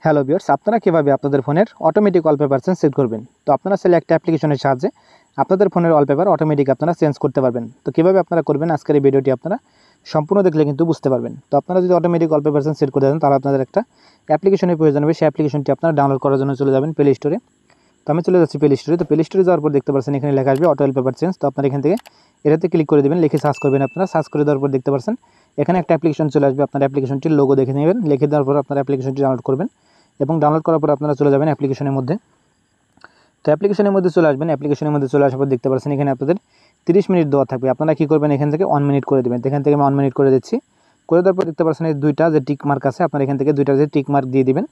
Hello viewers, আপনারা কীভাবে আপনাদের ফোনের অটোমেটিক ওয়ালপেপার সেট করবেন। তো আপনারা চাইলে একটা অ্যাপ্লিকেশনের সাহায্যে আপনাদের ফোনের ওয়ালপেপার অটোমেটিক আপনারা চেঞ্জ করতে পারবেন। তো কীভাবে আপনারা করবেন আজকের এই ভিডিওটি আপনারা সম্পূর্ণ দেখলে কিন্তু বুঝতে পারবেন। তো আপনারা যদি অটোমেটিক ওয়ালপেপার সেট করতে চান তাহলে আপনাদের একটা অ্যাপ্লিকেশনের প্রয়োজন হবে। সেই অ্যাপ্লিকেশনটি আপনারা ডাউনলোড করার জন্য চলে যাবেন প্লে স্টোরে। তো আমি চলে যাচ্ছি প্লে স্টোরে। তো প্লে স্টোরে যাওয়ার পর দেখতে পাচ্ছেন এখানে লেখা আসবে অটো ওয়ালপেপার চেঞ্জ। তো আপনারা এখান থেকে এটাতে ক্লিক করে দেবেন, লিখে সার্চ করবেন। আপনারা সার্চ করে দেওয়ার পর দেখতে পাচ্ছেন এখানে একটা অ্যাপ্লিকেশন চলে আসবে। আপনার অ্যাপ্লিকেশনটির লোগো দেখে নেবেন, লিখে দেওয়ার পর আপনার অ্যাপ্লিকেশনটি ডাউনলোড করবেন এবং ডাউনলোড করার পর আপনারা চলে যাবেন অ্যাপ্লিকেশনের মধ্যে। তো অ্যাপ্লিকেশনের মধ্যে চলে আসবেন। অ্যাপ্লিকেশনের মধ্যে চলে আসার পর দেখতে পাচ্ছেন এখানে আপনাদের 30 মিনিট দেওয়া থাকবে। আপনারা কী করবেন, এখান থেকে 1 মিনিট করে দেবেন। এখান থেকে আমি 1 মিনিট করে দিচ্ছি। করে দেওয়ার পর দেখতে পাচ্ছেন এই দুইটা যে টিক মার্ক আছে, আপনারা এখান থেকে দুইটা যে টিক মার্ক দিয়ে দিবেন।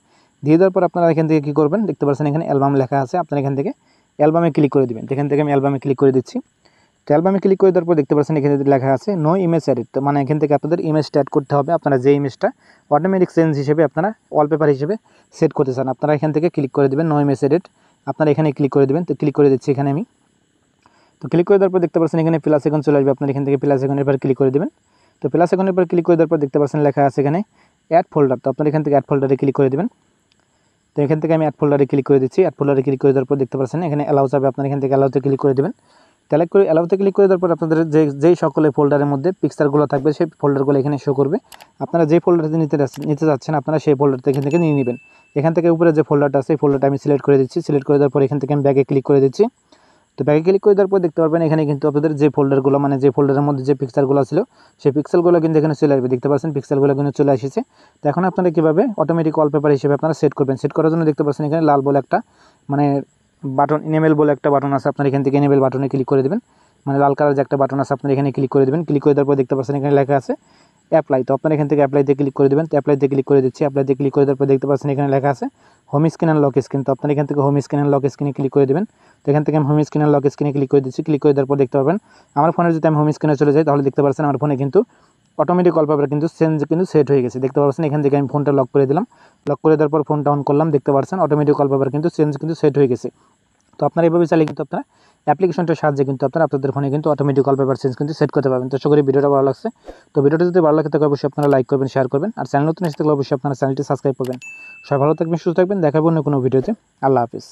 দিয়ে দেওয়ার পর আপনারা এখান থেকে কী করবেন, দেখতে পাচ্ছেন এখানে অ্যালবাম লেখা আছে। আপনারা এখান থেকে অ্যালবামে ক্লিক করে দেবেন। এখান থেকে আমি অ্যালবামে ক্লিক করে দিচ্ছি। তো অ্যালবামে ক্লিক করে দেওয়ার পর দেখতে পাচ্ছেন এখানে লেখা আছে নো ইমেজ এডিট। তো মানে এখান থেকে আপনাদের ইমেজটা অ্যাড করতে হবে। আপনারা যে ইমেজটা অটোমেটিক চেঞ্জ হিসেবে আপনারা ওয়ালপেপার হিসেবে সেট করতে চান, আপনারা এখান থেকে ক্লিক করে দেবেন নো ইমেজ এডিট। আপনারা এখানে ক্লিক করে দেবেন। তো ক্লিক করে দিচ্ছি এখানে আমি। তো ক্লিক করে দেওয়ার পর দেখতে পাচ্ছেন এখানে প্লাস আইকন চলে আসবে। আপনারা এখান থেকে প্লাস আইকনের পর ক্লিক করে দেবেন। তো প্লাস আইকনের পর ক্লিক করে দেওয়ার পর দেখতে পাচ্ছেন লেখা আছে এখানে অ্যাড ফোল্ডার। তো আপনারা এখান থেকে অ্যাড ফোল্ডারে ক্লিক করে দেবেন। তো এখান থেকে আমি অ্যাড ফোল্ডারে ক্লিক করে দিচ্ছি। অ্যাড ফোল্ডারে ক্লিক করে দেওয়ার পর দেখতে পাচ্ছেন এখানে অ্যালাউ যাবে। আপনারা এখান থেকে অ্যালাউতে ক্লিক করে দেবেন। অ্যালাউতে ক্লিক করে দেওয়ার পর আপনাদের যেই সকলে ফোল্ডারের মধ্যে পিকচারগুলো থাকবে সেই ফোল্ডারগুলো এখানে শো করবে। আপনারা যে ফোল্ডারতে নিতে যাচ্ছেন আপনারা সেই ফোল্ডারটা এখান থেকে নিয়ে নেবেন। এখান থেকে উপরে যে ফোল্ডারটা আছে সেই ফোল্ডারটা আমি সিলেক্ট করে দিচ্ছি। সিলেক্ট করে দেওয়ার পর এখান থেকে আমি ব্যাগে ক্লিক করে দিচ্ছি। তো ব্যাগে ক্লিক করে দেওয়ার পর দেখতে পারবেন এখানে কিন্তু আপনাদের যে ফোল্ডারগুলো মানে যে ফোল্ডারের মধ্যে যে পিক্সেলগুলো ছিল সেই পিক্সেলগুলো কিন্তু এখানে চলে আসবে। দেখতে পাচ্ছেন পিক্সেলগুলো কিন্তু চলে এসেছে। তো এখন আপনারা কীভাবে অটোমেটিক ওয়ালপেপার হিসেবে আপনারা সেট করবেন, সেট করার জন্য দেখতে পাচ্ছেন এখানে লাল বলে একটা মানে বাটন ইনেবল বলে একটা বাটন আছে। আপনারা এখান থেকে ইনেবল বাটনে ক্লিক করে দেবেন। মানে লাল কালার যে একটা বাটন আছে আপনারা এখানে ক্লিক করে দেবেন। ক্লিক করে দেওয়ার পর দেখতে পাচ্ছেন এখানে লেখা আছে অ্যাপ্লাই। তো আপনারা এখান থেকে অ্যাপ্লাইতে ক্লিক করে দেবেন। তো অ্যাপ্লাইতে ক্লিক করে দিচ্ছি। অ্যাপ্লাইতে ক্লিক করে দেওয়ার পর দেখতে পাচ্ছেন এখানে লেখা আছে home screen and lock screen. তো আপনারা এখান থেকে হোম স্ক্রিন অ্যান্ড লক স্ক্রিনে ক্লিক করে দেবেন। তো এখান থেকে আমি হোম স্ক্রিন অ্যান্ড লক স্ক্রিনে ক্লিক করে দিচ্ছি। ক্লিক করে দেওয়ার পর দেখতে পাবেন আমার ফোনে যদি আমি হোম স্ক্রিনে চলে যাই তাহলে দেখতে পাচ্ছেন আমার ফোনে কিন্তু অটোমেটিক ওয়ালপেপার কিন্তু সেট হয়ে গেছে। দেখতে পাচ্ছেন এখান থেকে আমি ফোনটা লক করে দিলাম। লক করে দেওয়ার পর ফোনটা অন করলাম। দেখতে পাচ্ছেন অটোমেটিক ওয়ালপেপার কিন্তু সেট হয়ে গেছে। তো আপনারা এইভাবে চাইলে কিন্তু আপনারা অ্যাপ্লিকেশনটার সাহায্যে কিন্তু আপনারা আপনাদের ফোনে কিন্তু অটোমেটিক ওয়ালপেপার চেঞ্জ কিন্তু সেট করতে পারবেন। তো আশা করি ভিডিওটা ভালো লাগছে। তো ভিডিওটা যদি ভালো লাগে তাহলে অবশ্যই আপনারা লাইক করবেন, শেয়ার করবেন। আর চ্যানেল নতুন এসে থাকলে অবশ্যই আপনারা চ্যানেলটি সাবস্ক্রাইব করবেন। সবাই ভালো থাকবেন, সুস্থ থাকবেন। দেখা হবে অন্য কোনো ভিডিওতে। আল্লাহ হাফিজ।